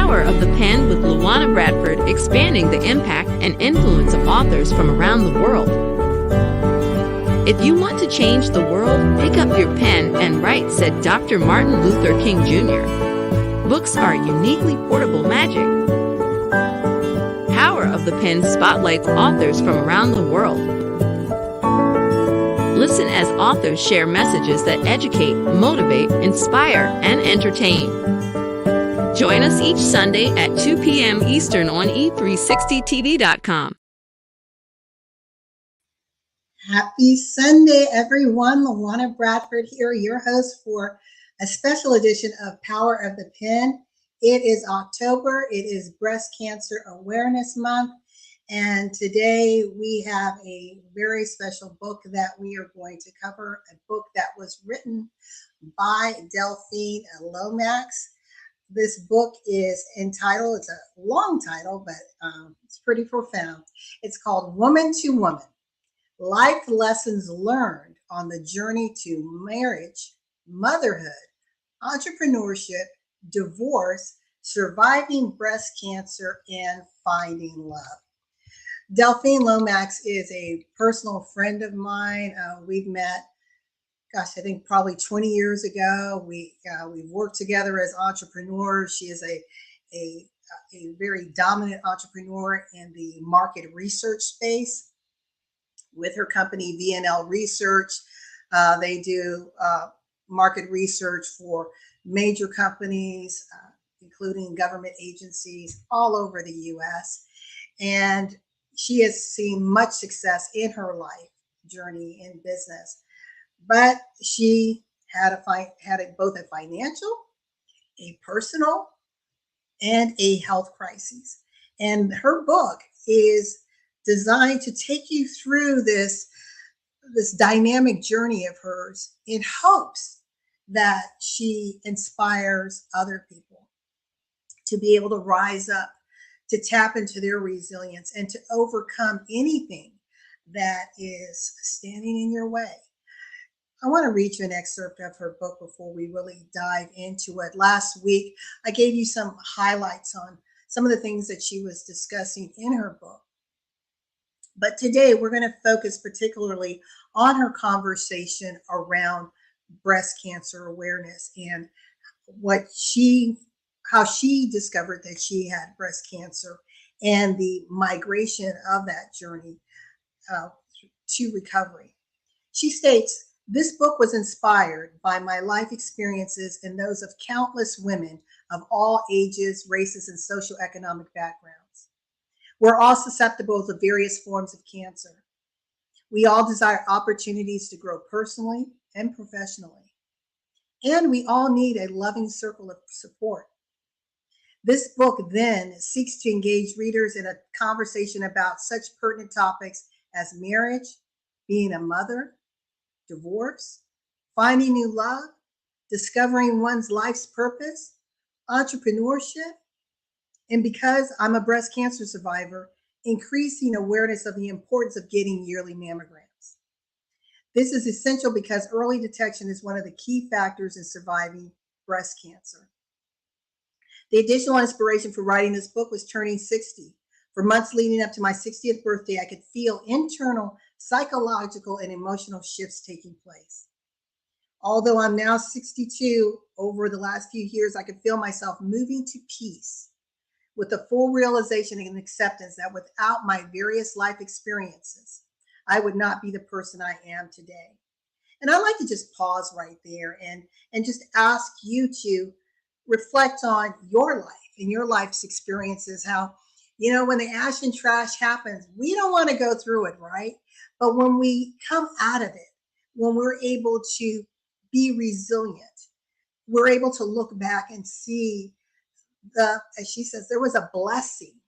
Power of the Pen with LaWanna Bradford, expanding the impact and influence of authors from around the world. If you want to change the world, pick up your pen and write, said Dr. Martin Luther King Jr. Books are uniquely portable magic. Power of the Pen spotlights authors from around the world. Listen as authors share messages that educate, motivate, inspire, and entertain. Join us each Sunday at 2 p.m. Eastern on e360tv.com. Happy Sunday, everyone. LaWanna Bradford here, your host for a special edition of Power of the Pen. It is October. It is Breast Cancer Awareness Month. And today we have a very special book that we are going to cover, a book that was written by Delphyne Lomax. This book is entitled, it's a long title, but it's pretty profound. It's called Woman to Woman: Life Lessons Learned on the Journey to Marriage, Motherhood, Entrepreneurship, Divorce, Surviving Breast Cancer, and Finding Love. Delphyne Lomax is a personal friend of mine. We've met, I think probably 20 years ago. We've worked together as entrepreneurs. She is a very dominant entrepreneur in the market research space. With her company, VNL Research, they do market research for major companies, including government agencies all over the U.S. And she has seen much success in her life journey in business. But she had both a financial, a personal, and a health crisis. And her book is designed to take you through this dynamic journey of hers in hopes that she inspires other people to be able to rise up, to tap into their resilience, and to overcome anything that is standing in your way. I want to read you an excerpt of her book before we really dive into it. Last week, I gave you some highlights on some of the things that she was discussing in her book. But today we're going to focus particularly on her conversation around breast cancer awareness and how she discovered that she had breast cancer and the migration of that journey to recovery. She states, "This book was inspired by my life experiences and those of countless women of all ages, races, and socioeconomic backgrounds. We're all susceptible to various forms of cancer. We all desire opportunities to grow personally and professionally. And we all need a loving circle of support. This book then seeks to engage readers in a conversation about such pertinent topics as marriage, being a mother, divorce, finding new love, discovering one's life's purpose, entrepreneurship, and because I'm a breast cancer survivor, increasing awareness of the importance of getting yearly mammograms. This is essential because early detection is one of the key factors in surviving breast cancer." The additional inspiration for writing this book was turning 60. For months leading up to my 60th birthday, I could feel internal psychological and emotional shifts taking place. Although I'm now 62, over the last few years, I could feel myself moving to peace, with the full realization and acceptance that without my various life experiences, I would not be the person I am today. And I'd like to just pause right there and just ask you to reflect on your life and your life's experiences. How, when the ash and trash happens, we don't want to go through it, right? But when we come out of it, when we're able to be resilient, we're able to look back and see as she says, there was a blessing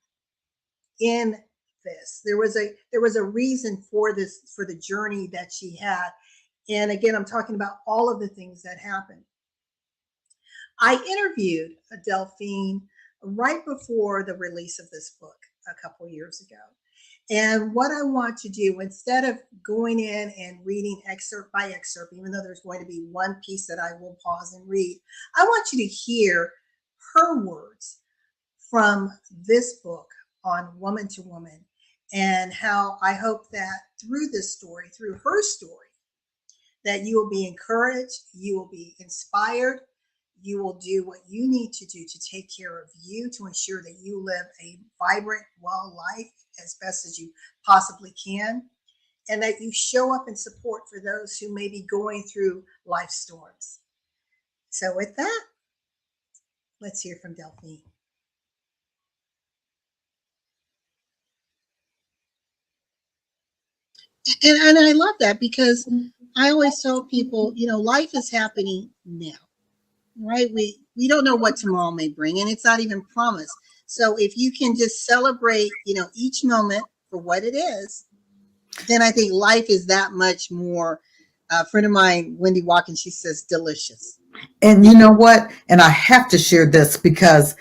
in this. There was a reason for this, for the journey that she had. And again, I'm talking about all of the things that happened. I interviewed Delphyne right before the release of this book a couple years ago. And what I want to do, instead of going in and reading excerpt by excerpt, even though there's going to be one piece that I will pause and read, I want you to hear her words from this book on Woman to Woman, and how I hope that through this story, through her story, that you will be encouraged, you will be inspired, you will do what you need to do to take care of you, to ensure that you live a vibrant, well life as best as you possibly can, and that you show up in support for those who may be going through life storms. So, with that, let's hear from Delphine. And I love that because I always tell people, life is happening now, right? We don't know what tomorrow may bring, and it's not even promised. So if you can just celebrate, each moment for what it is, then I think life is that much more. A friend of mine, Wendy Watkins, she says delicious. And you know what? And I have to share this because,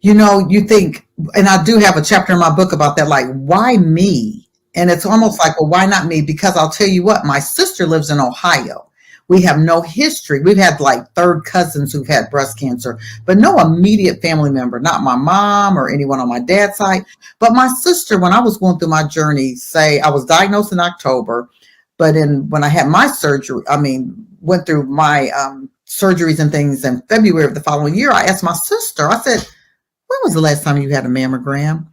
you think, and I do have a chapter in my book about that, like, why me? And it's almost like, well, why not me? Because I'll tell you what, my sister lives in Ohio. We have no history. We've had like third cousins who've had breast cancer, but no immediate family member, not my mom or anyone on my dad's side. But my sister, when I was going through my journey, say I was diagnosed in October, but when I had my surgery, went through my surgeries and things in February of the following year, I asked my sister, I said, when was the last time you had a mammogram?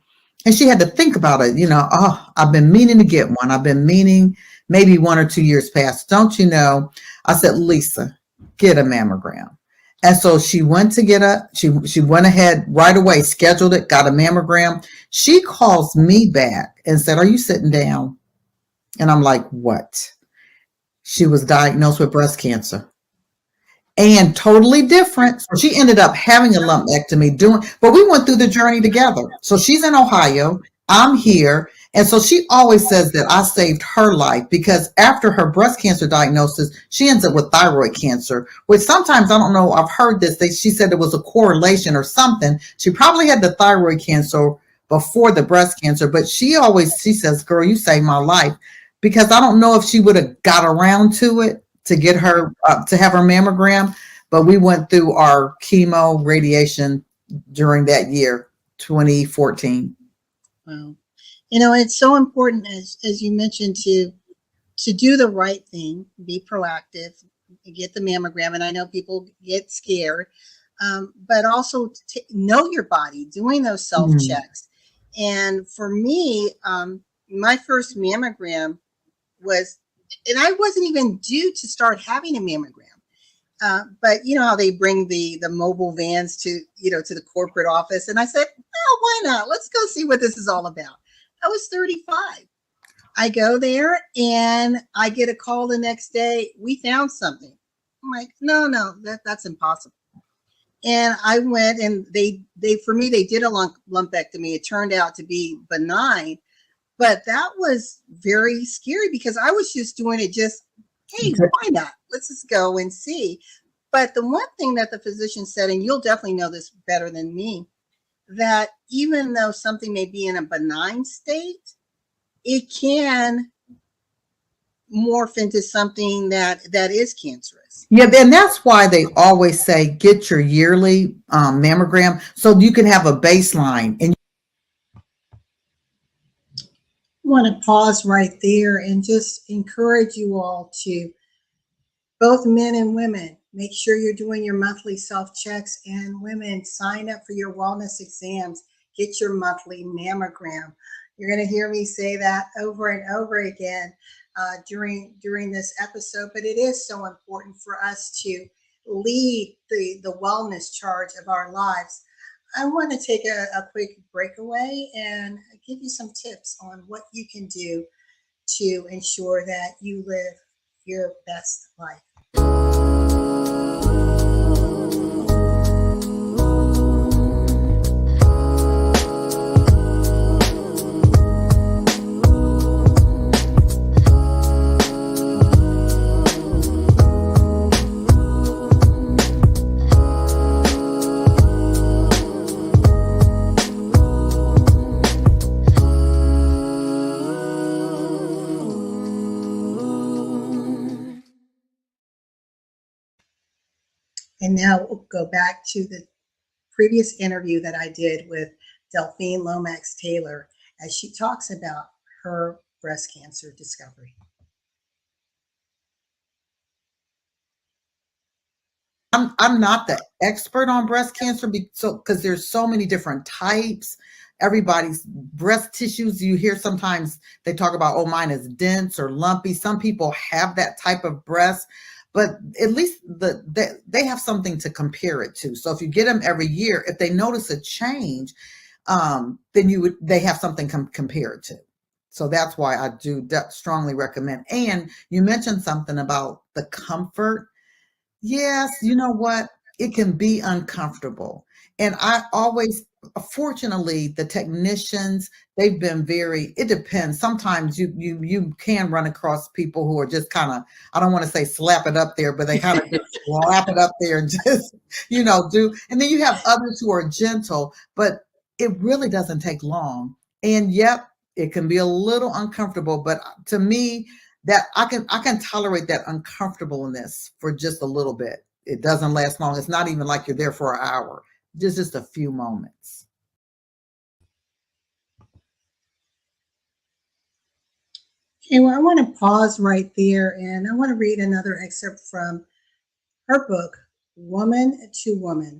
And she had to think about it. I've been meaning to get one. I've been meaning, maybe 1 or 2 years past. Don't you know? I said, Lisa, get a mammogram. And so she went to she went ahead right away, scheduled it, got a mammogram. She calls me back and said, are you sitting down? And I'm like, what? She was diagnosed with breast cancer. And totally different. So she ended up having a lumpectomy but we went through the journey together. So she's in Ohio, I'm here. And so she always says that I saved her life because after her breast cancer diagnosis, she ends up with thyroid cancer, which sometimes, I don't know, I've heard this, she said it was a correlation or something. She probably had the thyroid cancer before the breast cancer, but she says, girl, you saved my life, because I don't know if she would have got around to it to get her to have her mammogram, but we went through our chemo radiation during that year, 2014. Wow. It's so important, as you mentioned, to do the right thing, be proactive, get the mammogram. And I know people get scared, but also to know your body, doing those self-checks. And for me, my first mammogram was, and I wasn't even due to start having a mammogram. But you know how they bring the mobile vans to the corporate office, and I said, well, why not? Let's go see what this is all about. I was 35. I go there and I get a call the next day. We found something. I'm like, no, that's impossible. And I went, and they for me, they did a lumpectomy. It turned out to be benign, but that was very scary because I was just doing it hey, why not? Let's just go and see. But the one thing that the physician said, and you'll definitely know this better than me, that even though something may be in a benign state, it can morph into something that is cancerous. Yeah, and that's why they always say get your yearly mammogram so you can have a baseline. And I want to pause right there and just encourage you all to, both men and women, make sure you're doing your monthly self-checks, and women, sign up for your wellness exams. Get your monthly mammogram. You're going to hear me say that over and over again during this episode, but it is so important for us to lead the wellness charge of our lives. I want to take a quick breakaway and give you some tips on what you can do to ensure that you live your best life. And now we'll go back to the previous interview that I did with Delphine Lomax Taylor as she talks about her breast cancer discovery. I'm not the expert on breast cancer because there's so many different types. Everybody's breast tissues, you hear sometimes they talk about, oh, mine is dense or lumpy. Some people have that type of breast, but at least they have something to compare it to. So if you get them every year, if they notice a change, then they have something compare it to. So that's why I do strongly recommend. And you mentioned something about the comfort. Yes, you know what? It can be uncomfortable. And I always, fortunately, the technicians, they've been it depends. Sometimes you can run across people who are just kind of, I don't want to say slap it up there, but they kind of just slap it up there and just, do. And then you have others who are gentle, but it really doesn't take long. And yep, it can be a little uncomfortable, but to me, that I can tolerate that uncomfortableness for just a little bit. It doesn't last long. It's not even like you're there for an hour. Just a few moments. Okay, well, I want to pause right there and I want to read another excerpt from her book, Woman to Woman.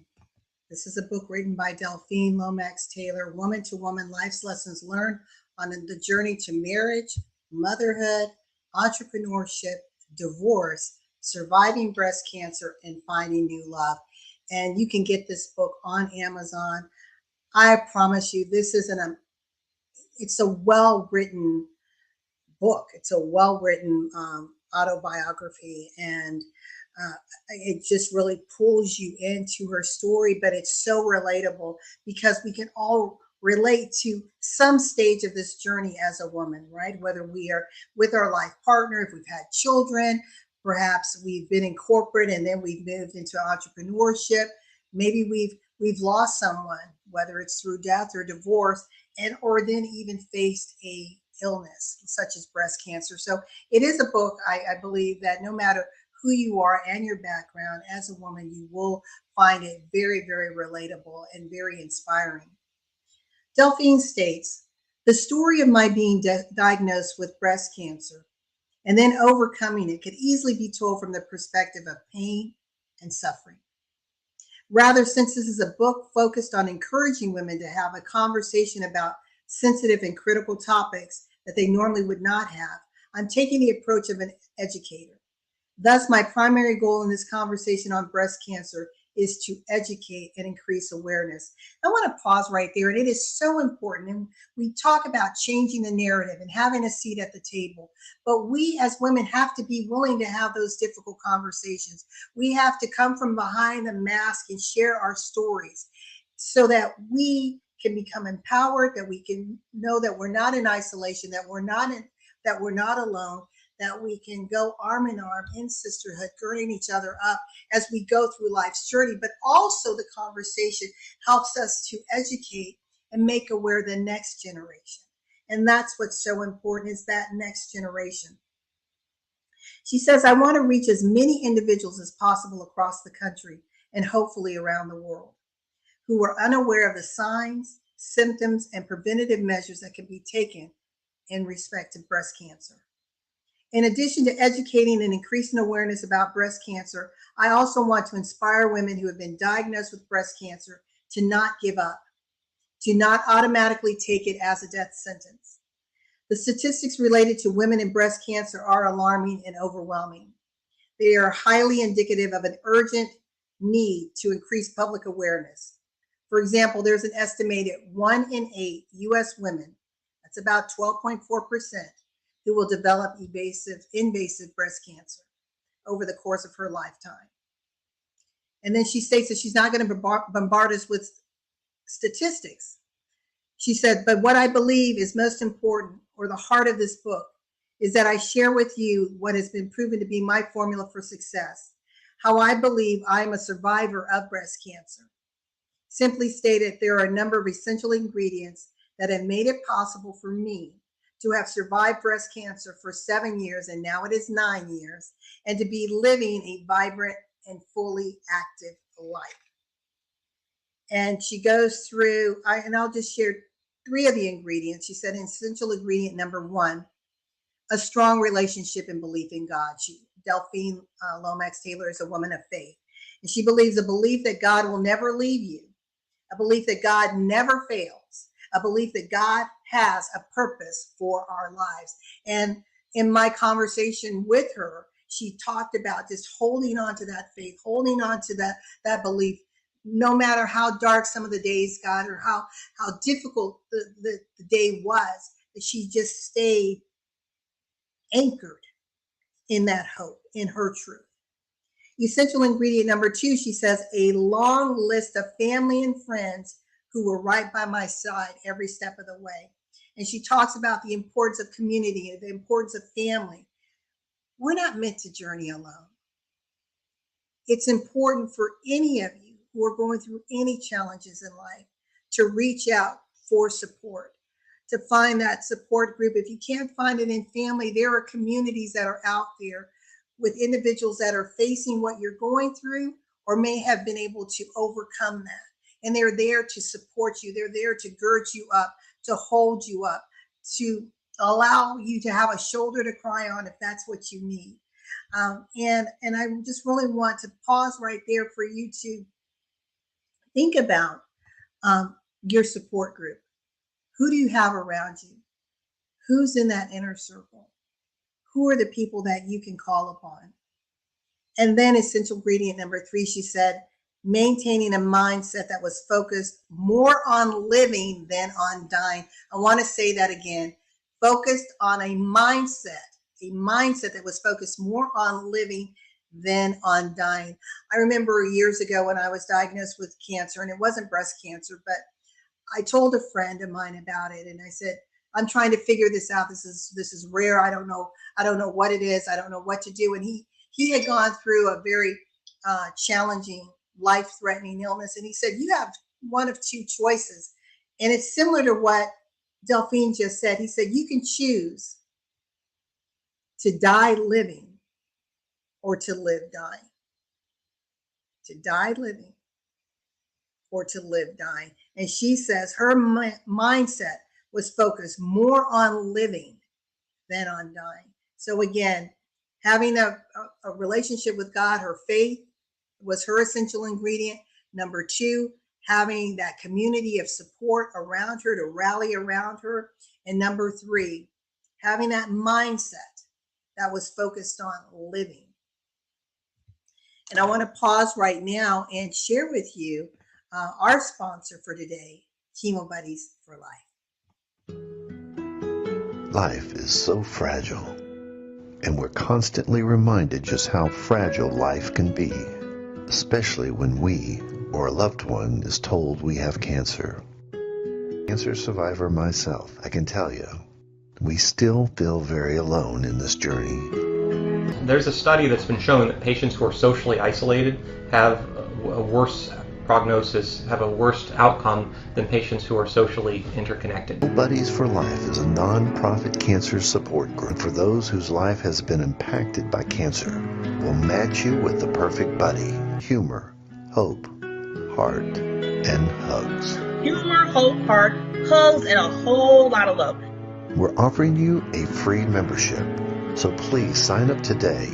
This is a book written by Delphine Lomax Taylor, Woman to Woman, Life's Lessons Learned on the Journey to Marriage, Motherhood, Entrepreneurship, Divorce, Surviving Breast Cancer, and Finding New Love. And you can get this book on Amazon. I promise you, it's a well-written book. It's a well-written autobiography, and it just really pulls you into her story, but it's so relatable because we can all relate to some stage of this journey as a woman, right? Whether we are with our life partner, if we've had children, perhaps we've been in corporate and then we've moved into entrepreneurship. Maybe we've lost someone, whether it's through death or divorce, and or then even faced a illness such as breast cancer. So it is a book, I believe, that no matter who you are and your background as a woman, you will find it very, very relatable and very inspiring. Delphine states, the story of my being diagnosed with breast cancer and then overcoming it could easily be told from the perspective of pain and suffering. Rather, since this is a book focused on encouraging women to have a conversation about sensitive and critical topics that they normally would not have, I'm taking the approach of an educator. Thus, my primary goal in this conversation on breast cancer is to educate and increase awareness. I want to pause right there, and it is so important. And we talk about changing the narrative and having a seat at the table, but we as women have to be willing to have those difficult conversations. We have to come from behind the mask and share our stories so that we can become empowered, that we can know that we're not in isolation, that we're not alone, that we can go arm in arm in sisterhood, girding each other up as we go through life's journey. But also the conversation helps us to educate and make aware the next generation. And that's what's so important, is that next generation. She says, I want to reach as many individuals as possible across the country and hopefully around the world who are unaware of the signs, symptoms, and preventative measures that can be taken in respect to breast cancer. In addition to educating and increasing awareness about breast cancer, I also want to inspire women who have been diagnosed with breast cancer to not give up, to not automatically take it as a death sentence. The statistics related to women and breast cancer are alarming and overwhelming. They are highly indicative of an urgent need to increase public awareness. For example, there's an estimated 1 in 8 U.S. women, that's about 12.4%, who will develop invasive breast cancer over the course of her lifetime. And then she states that she's not going to bombard us with statistics. She said, but what I believe is most important, or the heart of this book, is that I share with you what has been proven to be my formula for success, how I believe I'm a survivor of breast cancer. Simply stated, there are a number of essential ingredients that have made it possible for me to have survived breast cancer for 7 years, and now it is 9 years, and to be living a vibrant and fully active life. And she goes through, and I'll just share three of the ingredients. She said essential ingredient number one, a strong relationship and belief in God. Delphine Lomax Taylor is a woman of faith. And she believes a belief that God will never leave you, a belief that God never fails, a belief that God has a purpose for our lives. And in my conversation with her, she talked about just holding on to that faith, holding on to that belief, no matter how dark some of the days got or how difficult the day was, that she just stayed anchored in that hope, in her truth. Essential ingredient number two, she says, a long list of family and friends who were right by my side every step of the way. And she talks about the importance of community and the importance of family. We're not meant to journey alone. It's important for any of you who are going through any challenges in life to reach out for support, to find that support group. If you can't find it in family, there are communities that are out there with individuals that are facing what you're going through or may have been able to overcome that. And they're there to support you. They're there to gird you up, to hold you up, to allow you to have a shoulder to cry on if that's what you need. And I just really want to pause right there for you to think about your support group. Who do you have around you? Who's in that inner circle? Who are the people that you can call upon? And then essential ingredient number three, she said, maintaining a mindset that was focused more on living than on dying. I want to say that again. Focused on a mindset that was focused more on living than on dying. I remember years ago when I was diagnosed with cancer, and it wasn't breast cancer, but I told a friend of mine about it, and I said, I'm trying to figure this out. This is rare. I don't know what it is. I don't know what to do. And he had gone through a very challenging, life-threatening illness. And he said, you have one of two choices. And it's similar to what Delphine just said. He said, you can choose to die living or to live dying. To die living or to live dying. And she says her mindset was focused more on living than on dying. So again, having a relationship with God, her faith was her essential ingredient. Number two, having that community of support around her to rally around her. And number three, having that mindset that was focused on living. And I want to pause right now and share with you our sponsor for today, Chemo Buddies for Life. Life is so fragile, and we're constantly reminded just how fragile life can be, especially when we or a loved one is told we have cancer. Cancer survivor myself, I can tell you, we still feel very alone in this journey. There's a study that's been showing that patients who are socially isolated have a worse prognosis, have a worse outcome than patients who are socially interconnected. Buddies for Life is a non-profit cancer support group for those whose life has been impacted by cancer. We'll match you with the perfect buddy. Humor, hope, heart, and hugs. Humor, hope, heart, hugs, and a whole lot of love. We're offering you a free membership, so please sign up today.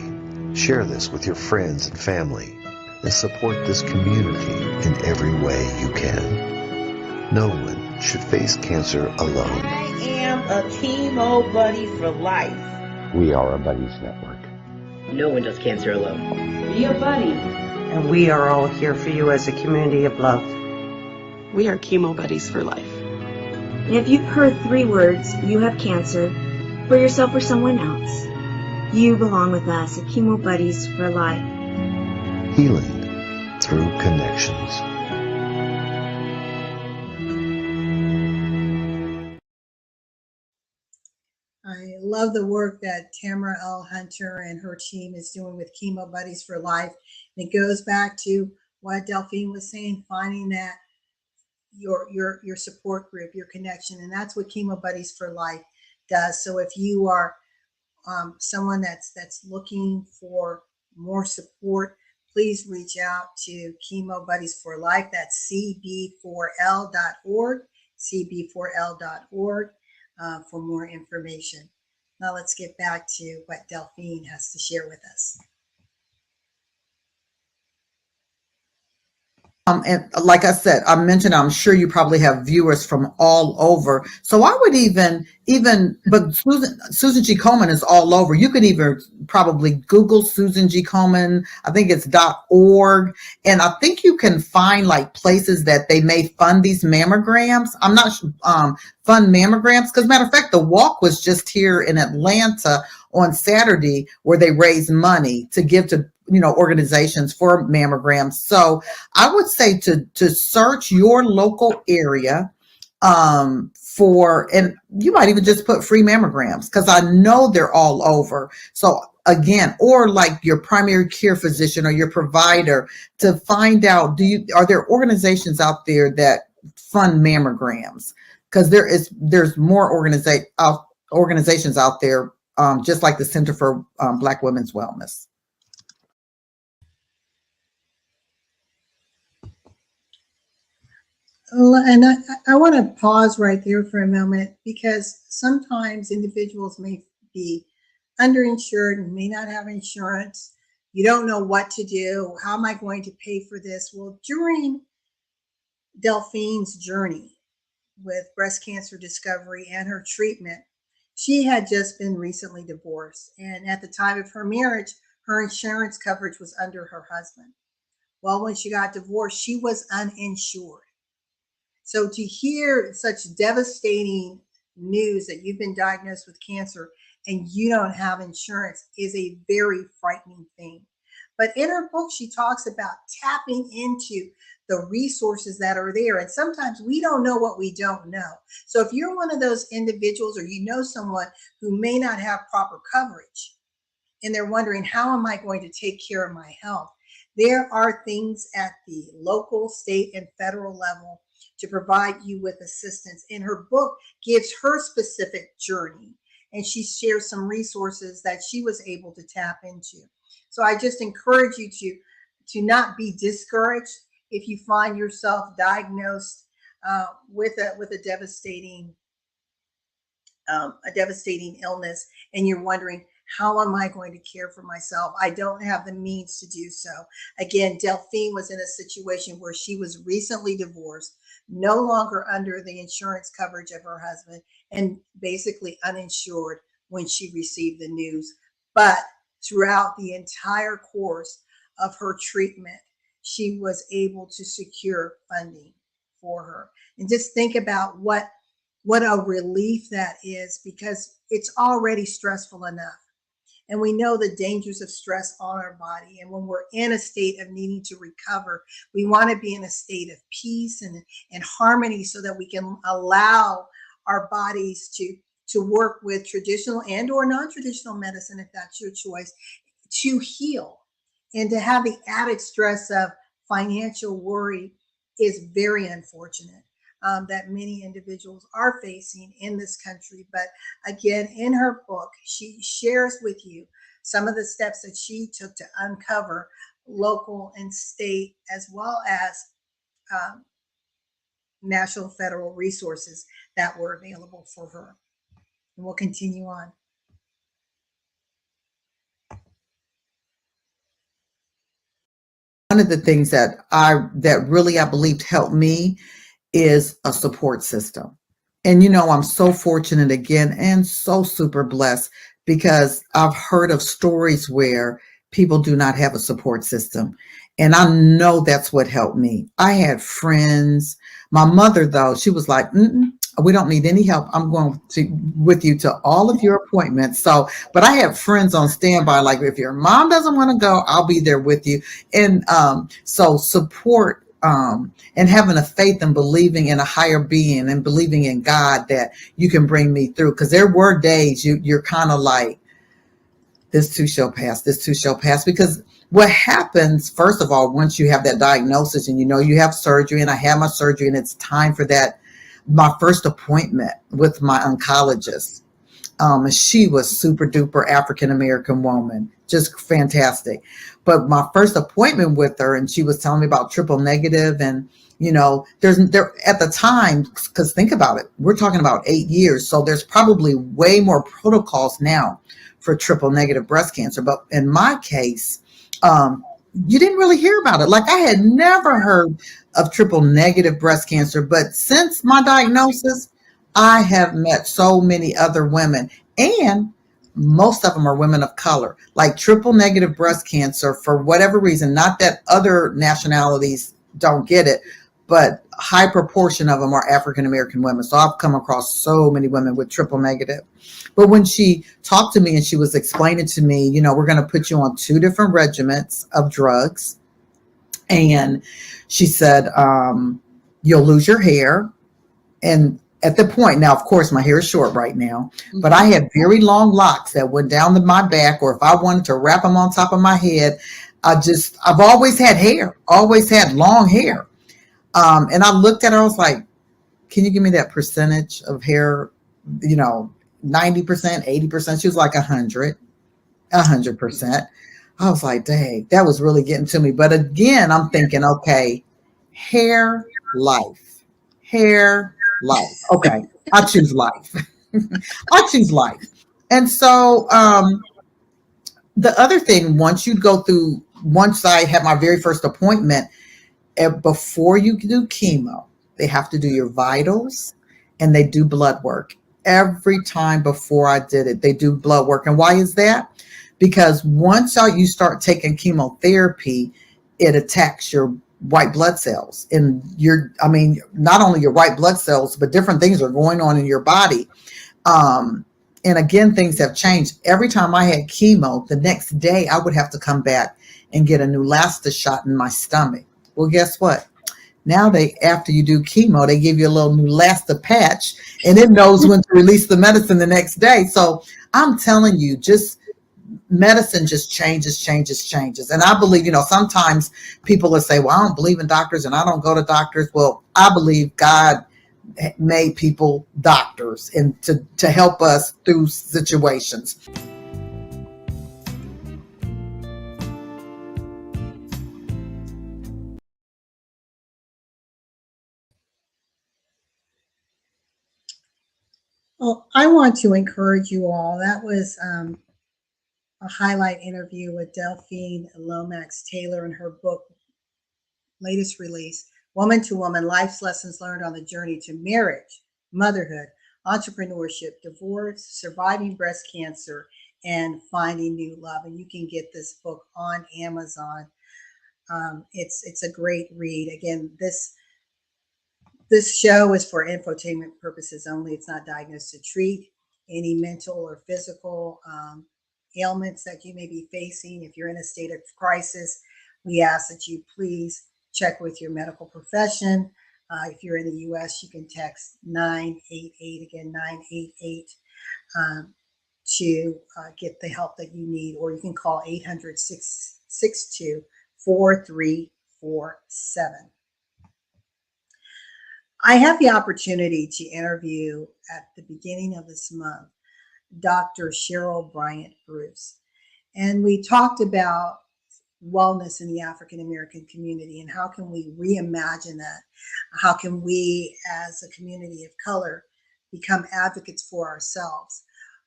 Share this with your friends and family, and support this community in every way you can. No one should face cancer alone. I am a chemo buddy for life. We are a buddies network. No one does cancer alone. Be a buddy. And we are all here for you as a community of love. We are Chemo Buddies for Life. And if you've heard 3 words, you have cancer, for yourself or someone else, you belong with us at Chemo Buddies for Life. Healing through connections. I love the work that Tamara L. Hunter and her team is doing with Chemo Buddies for Life. And it goes back to what Delphine was saying, finding that your support group, your connection, and that's what Chemo Buddies for Life does. So if you are someone that's looking for more support, please reach out to Chemo Buddies for Life. That's cb4l.org, cb4l.org, for more information. Now let's get back to what Delphine has to share with us. And like I said, I mentioned, I'm sure you probably have viewers from all over. So I would but Susan G. Komen is all over. You could even probably Google Susan G. Komen. I think it's .org. And I think you can find like places that they may fund these mammograms. I'm not fund mammograms, because matter of fact, the walk was just here in Atlanta on Saturday, where they raised money to give to organizations for mammograms. So I would say to search your local area for, and you might even just put free mammograms, because I know they're all over. So again, or like your primary care physician or your provider, to find out, are there organizations out there that fund mammograms? Because there's more organizations out there, just like the Center for Black Women's Wellness. And I want to pause right there for a moment, because sometimes individuals may be underinsured and may not have insurance. You don't know what to do. How am I going to pay for this? Well, during Delphine's journey with breast cancer discovery and her treatment, she had just been recently divorced. And at the time of her marriage, her insurance coverage was under her husband. Well, when she got divorced, she was uninsured. So to hear such devastating news that you've been diagnosed with cancer and you don't have insurance is a very frightening thing. But in her book, she talks about tapping into the resources that are there. And sometimes we don't know what we don't know. So if you're one of those individuals, or you know someone who may not have proper coverage and they're wondering, how am I going to take care of my health? There are things at the local, state, and federal level to provide you with assistance. And her book gives her specific journey, and she shares some resources that she was able to tap into. So I just encourage you to not be discouraged if you find yourself diagnosed with a devastating illness, and you're wondering, how am I going to care for myself? I don't have the means to do so. Again, Delphine was in a situation where she was recently divorced, no longer under the insurance coverage of her husband, and basically uninsured when she received the news. But throughout the entire course of her treatment, she was able to secure funding for her. And just think about what a relief that is, because it's already stressful enough. And we know the dangers of stress on our body. And when we're in a state of needing to recover, we want to be in a state of peace and harmony, so that we can allow our bodies to work with traditional and or non-traditional medicine, if that's your choice, to heal. And to have the added stress of financial worry is very unfortunate. That many individuals are facing in this country. But again, in her book, she shares with you some of the steps that she took to uncover local and state, as well as national federal resources that were available for her. And we'll continue on. One of the things that really I believed helped me is a support system. And I'm so fortunate again, and so super blessed, because I've heard of stories where people do not have a support system. And I know that's what helped me. I had friends. My mother, though, she was like, we don't need any help. I'm going with you to all of your appointments. So, but I have friends on standby, like, if your mom doesn't want to go, I'll be there with you. And so support, and having a faith and believing in a higher being and believing in God that you can bring me through. Because there were days you're kind of like, this too shall pass, this too shall pass. Because what happens, first of all, once you have that diagnosis and you have surgery, and I had my surgery, and it's time for that, my first appointment with my oncologist. And she was super duper African American woman, just fantastic. But my first appointment with her, and she was telling me about triple negative, and there at the time, because think about it, we're talking about 8 years, so there's probably way more protocols now for triple negative breast cancer. But in my case, you didn't really hear about it. Like, I had never heard of triple negative breast cancer, but since my diagnosis, I have met so many other women, and most of them are women of color. Like, triple negative breast cancer, for whatever reason, not that other nationalities don't get it, but a high proportion of them are African American women. So I've come across so many women with triple negative. But when she talked to me and she was explaining to me, we're going to put you on 2 different regimens of drugs. And she said, you'll lose your hair. And at the point, now, of course, my hair is short right now, but I had very long locks that went down to my back, or if I wanted to wrap them on top of my head, I've always had hair, always had long hair. And I looked at her, I was like, can you give me that percentage of hair, 90%, 80%? She was like 100%. I was like, dang, that was really getting to me. But again, I'm thinking, okay, hair, life. Okay, I choose life. I choose life. And so the other thing, once I had my very first appointment, before you do chemo, they have to do your vitals and they do blood work. Every time before I did it, they do blood work. And why is that? Because once you start taking chemotherapy, it attacks your white blood cells. And not only your white blood cells, but different things are going on in your body. And again, things have changed. Every time I had chemo, the next day I would have to come back and get a Neulasta shot in my stomach. Well, guess what? Now after you do chemo, they give you a little Neulasta patch, and it knows when to release the medicine the next day. So I'm telling you, medicine just changes. And I believe, sometimes people will say, well, I don't believe in doctors and I don't go to doctors. Well, I believe God made people doctors and to help us through situations. Well, I want to encourage you all. That was a highlight interview with Delphyne Lomax Taylor in her book, latest release, Woman to Woman, Life's Lessons Learned on the Journey to Marriage, Motherhood, Entrepreneurship, Divorce, Surviving Breast Cancer, and Finding New Love. And you can get this book on Amazon. It's a great read. Again, this show is for infotainment purposes only. It's not diagnosed to treat any mental or physical ailments that you may be facing. If you're in a state of crisis, we ask that you please check with your medical profession. If you're in the U.S., you can text 988, again, 988, to get the help that you need, or you can call 800-662-4347. I had the opportunity to interview at the beginning of this month Dr. Cheryl Bryant Bruce, and we talked about wellness in the African American community and how can we reimagine that? How can we, as a community of color, become advocates for ourselves?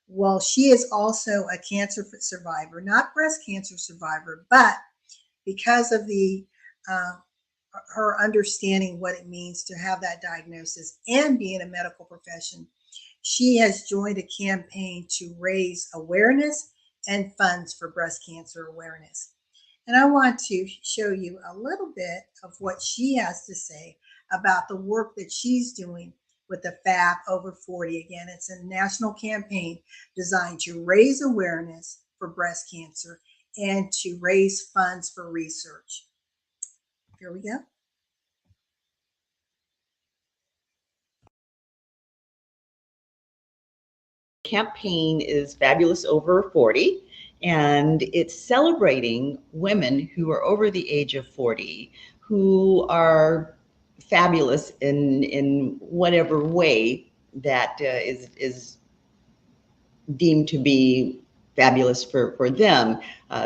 Well, she is also a cancer survivor, not breast cancer survivor, but because of her understanding what it means to have that diagnosis and be in a medical profession, she has joined a campaign to raise awareness and funds for breast cancer awareness. And I want to show you a little bit of what she has to say about the work that she's doing with the FAB Over 40. Again, it's a national campaign designed to raise awareness for breast cancer and to raise funds for research. Here we go. Campaign is Fabulous Over 40, and it's celebrating women who are over the age of 40 who are fabulous in whatever way that is deemed to be fabulous for them,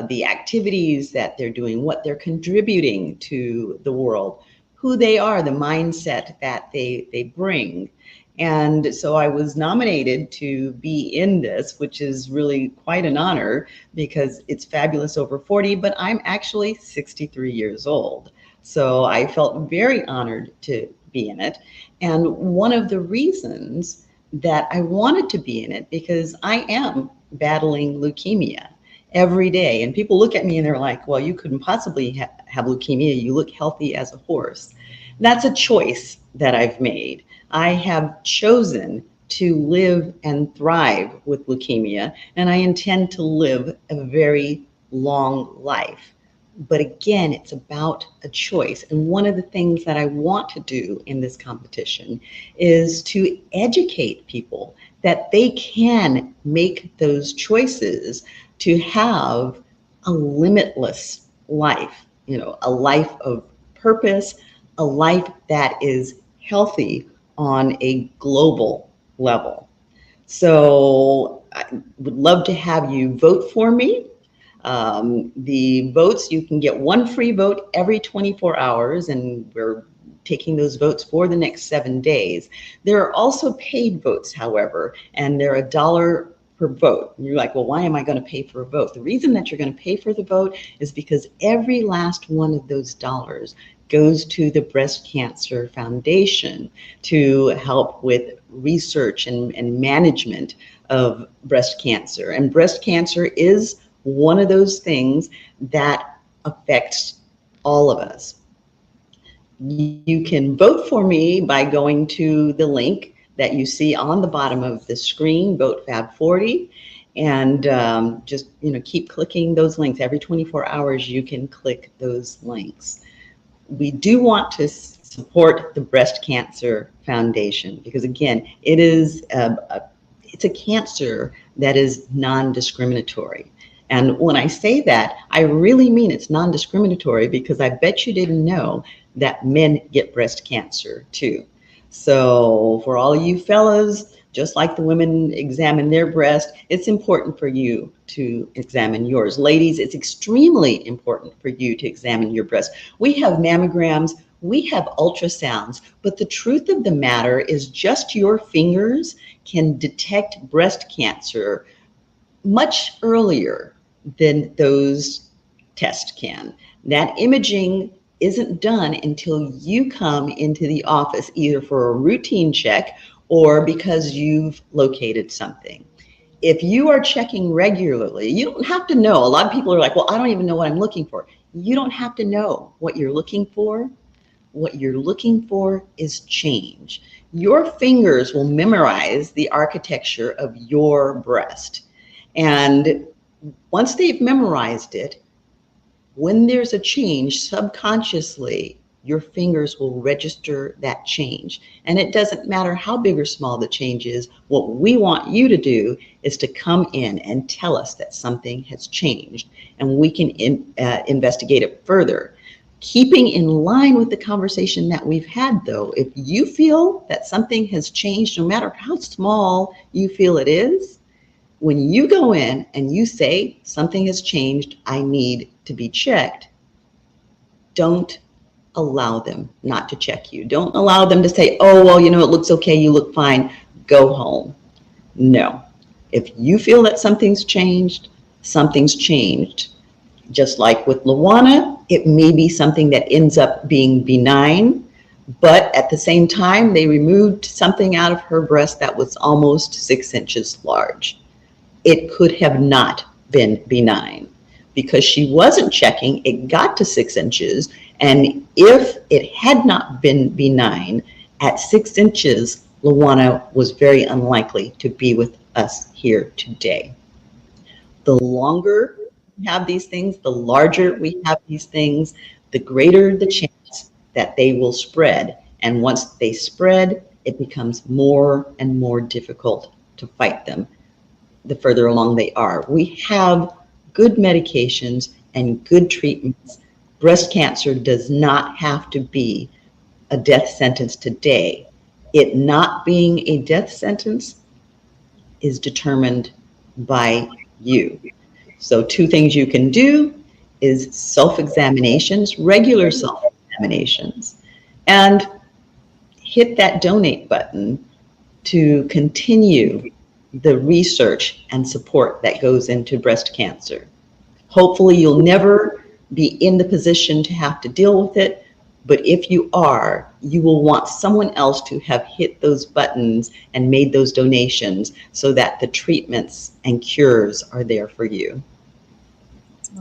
the activities that they're doing, what they're contributing to the world, who they are, the mindset that they bring. And so I was nominated to be in this, which is really quite an honor because it's Fabulous Over 40, but I'm actually 63 years old. So I felt very honored to be in it. And one of the reasons that I wanted to be in it, because I am battling leukemia every day. And people look at me and they're like, well, you couldn't possibly have leukemia. You look healthy as a horse. That's a choice that I've made. I have chosen to live and thrive with leukemia, and I intend to live a very long life. But again, it's about a choice. And one of the things that I want to do in this competition is to educate people that they can make those choices to have a limitless life, a life of purpose, a life that is healthy on a global level. So I would love to have you vote for me. The votes, you can get one free vote every 24 hours, and we're taking those votes for the next 7 days. There are also paid votes, however, and they're $1 per vote. And you're like, well, why am I going to pay for a vote? The reason that you're going to pay for the vote is because every last one of those dollars goes to the Breast Cancer Foundation to help with research and management of breast cancer. And breast cancer is one of those things that affects all of us. You can vote for me by going to the link that you see on the bottom of the screen, Vote Fab 40, and just keep clicking those links. Every 24 hours, you can click those links. We do want to support the Breast Cancer Foundation because, again, it is it's a cancer that is non-discriminatory. And when I say that, I really mean it's non-discriminatory because I bet you didn't know that men get breast cancer too. So for all you fellas, just like the women examine their breast, it's important for you to examine yours. Ladies, it's extremely important for you to examine your breast. We have mammograms, we have ultrasounds, but the truth of the matter is just your fingers can detect breast cancer much earlier than those tests can. That imaging isn't done until you come into the office, either for a routine check or because you've located something. If you are checking regularly, you don't have to know. A lot of people are like, well, I don't even know what I'm looking for. You don't have to know what you're looking for. What you're looking for is change. Your fingers will memorize the architecture of your breast. And once they've memorized it, when there's a change, subconsciously, your fingers will register that change. And it doesn't matter how big or small the change is. What we want you to do is to come in and tell us that something has changed, and we can investigate it further. Keeping in line with the conversation that we've had, though, if you feel that something has changed, no matter how small you feel it is, when you go in and you say something has changed, I need to be checked, don't allow them not to check you. Don't allow them to say, oh, well, it looks okay, you look fine, go home. No. If you feel that something's changed, something's changed. Just like with LaWanna, it may be something that ends up being benign, but at the same time, they removed something out of her breast that was almost 6 inches large. It could have not been benign. Because she wasn't checking, it got to 6 inches. And if it had not been benign, at 6 inches, LaWanna was very unlikely to be with us here today. The longer we have these things, the larger we have these things, the greater the chance that they will spread. And once they spread, it becomes more and more difficult to fight them the further along they are. We have good medications and good treatments. Breast cancer does not have to be a death sentence today. It not being a death sentence is determined by you. So 2 things you can do is self-examinations, regular self-examinations, and hit that donate button to continue the research and support that goes into breast cancer. Hopefully you'll never be in the position to have to deal with it, but if you are, you will want someone else to have hit those buttons and made those donations so that the treatments and cures are there for you.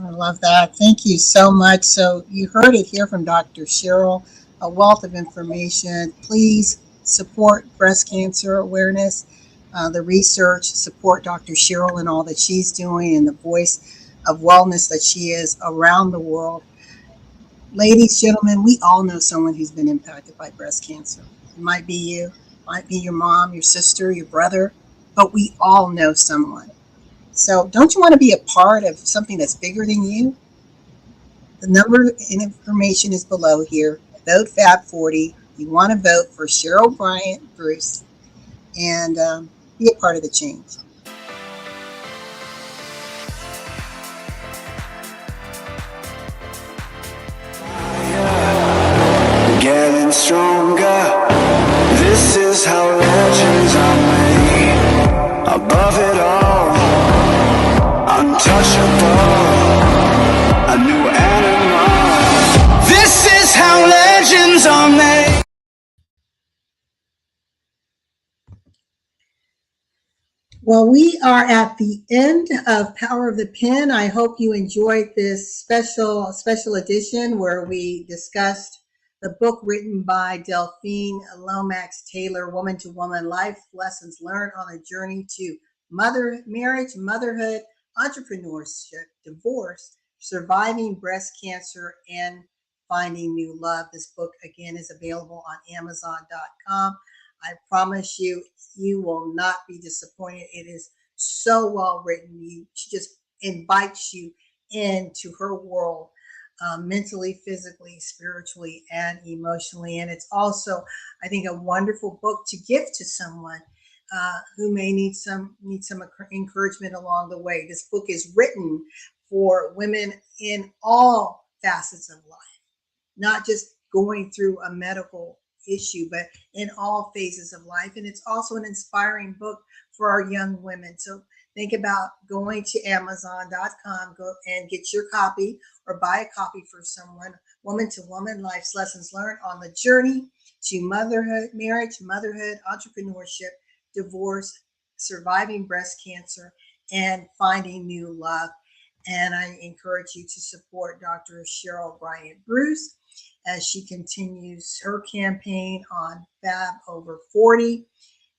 I love that. Thank you so much. So you heard it here from Dr. Cheryl, a wealth of information. Please support breast cancer awareness, the research, support Dr. Cheryl and all that she's doing and the voice of wellness that she is around the world. Ladies, gentlemen, we all know someone who's been impacted by breast cancer. It might be you, might be your mom, your sister, your brother, but we all know someone. So don't you want to be a part of something that's bigger than you? The number and information is below here. Vote FAB40. You want to vote for Cheryl Bryant Bruce and be a part of the change. Getting stronger. This is how legends are made. Above it all, untouchable, a new animal. This is how legends are made. Well, we are at the end of Power of the Pen. I hope you enjoyed this special edition where we discussed the book written by Delphyne Lomax Taylor, Woman to Woman: Life Lessons Learned on a Journey to Marriage, Motherhood, Entrepreneurship, Divorce, Surviving Breast Cancer, and Finding New Love. This book, again, is available on Amazon.com. I promise you, you will not be disappointed. It is so well written. She just invites you into her world, mentally, physically, spiritually, and emotionally. And it's also, I think, a wonderful book to give to someone who may need some encouragement along the way. This book is written for women in all facets of life, not just going through a medical issue, but in all phases of life. And it's also an inspiring book for our young women. So think about going to Amazon.com, go and get your copy or buy a copy for someone. Woman to Woman: Life's Lessons Learned on the Journey to Marriage, Motherhood, Entrepreneurship, Divorce, Surviving Breast Cancer, and Finding New Love. And I encourage you to support Dr. Cheryl Bryant Bruce as she continues her campaign on Fab Over 40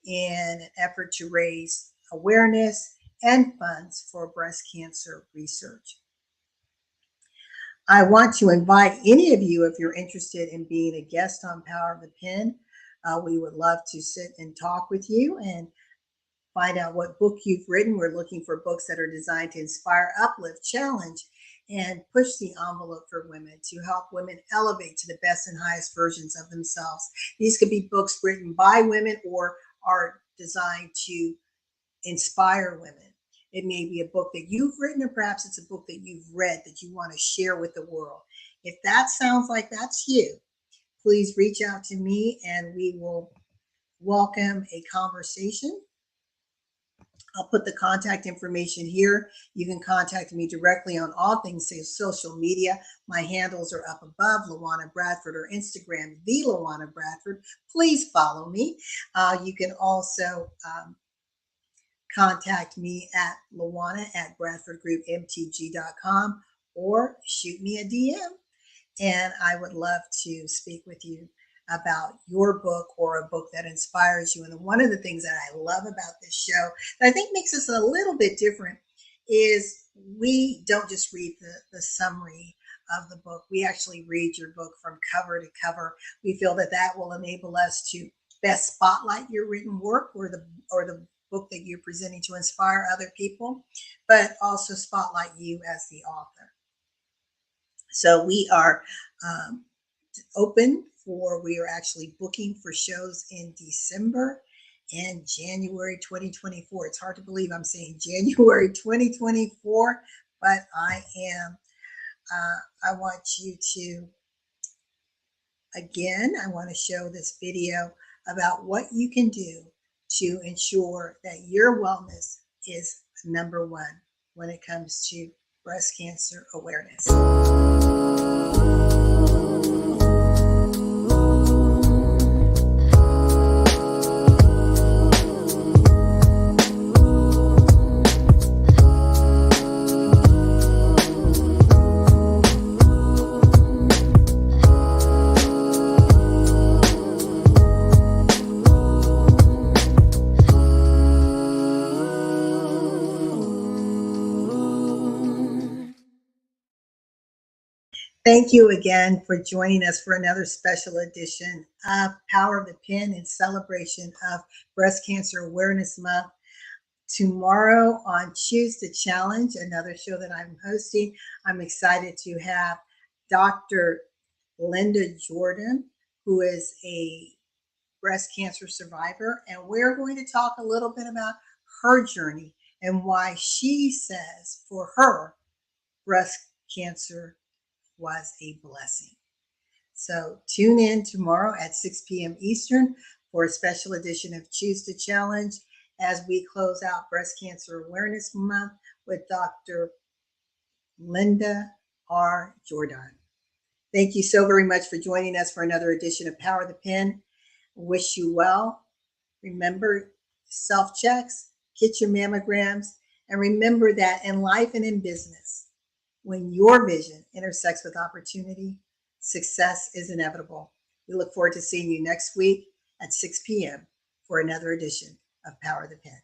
in an effort to raise awareness and funds for breast cancer research. I want to invite any of you, if you're interested in being a guest on Power of the Pen, we would love to sit and talk with you and find out what book you've written. We're looking for books that are designed to inspire, uplift, challenge, and push the envelope for women, to help women elevate to the best and highest versions of themselves. These could be books written by women or are designed to inspire women. It may be a book that you've written, or perhaps it's a book that you've read that you want to share with the world. If that sounds like that's you, please reach out to me and we will welcome a conversation. I'll put the contact information here. You can contact me directly on all things social media. My handles are up above: LaWanna Bradford, or Instagram, the LaWanna Bradford. Please follow me. You can also contact me at LaWanna@BradfordGroupMTG.com or shoot me a DM. And I would love to speak with you about your book or a book that inspires you. And one of the things that I love about this show that I think makes us a little bit different is we don't just read the summary of the book. We actually read your book from cover to cover. We feel that that will enable us to best spotlight your written work or the book that you're presenting to inspire other people, but also spotlight you as the author. So we are open we are actually booking for shows in December, in January 2024. It's hard to believe I'm saying January 2024, but I am. I want you to, again, I want to show this video about what you can do to ensure that your wellness is number one when it comes to breast cancer awareness. Thank you again for joining us for another special edition of Power of the Pen in celebration of Breast Cancer Awareness Month. Tomorrow on Choose the Challenge, another show that I'm hosting, I'm excited to have Dr. Linda Jordan, who is a breast cancer survivor, and we're going to talk a little bit about her journey and why she says for her, breast cancer was a blessing. So tune in tomorrow at 6 p.m. Eastern for a special edition of Choose the Challenge as we close out Breast Cancer Awareness Month with Dr. Linda R. Jordan. Thank you so very much for joining us for another edition of Power of the Pen. Wish you well. Remember self-checks, get your mammograms, and remember that in life and in business, when your vision intersects with opportunity, success is inevitable. We look forward to seeing you next week at 6 p.m. for another edition of Power of the Pen.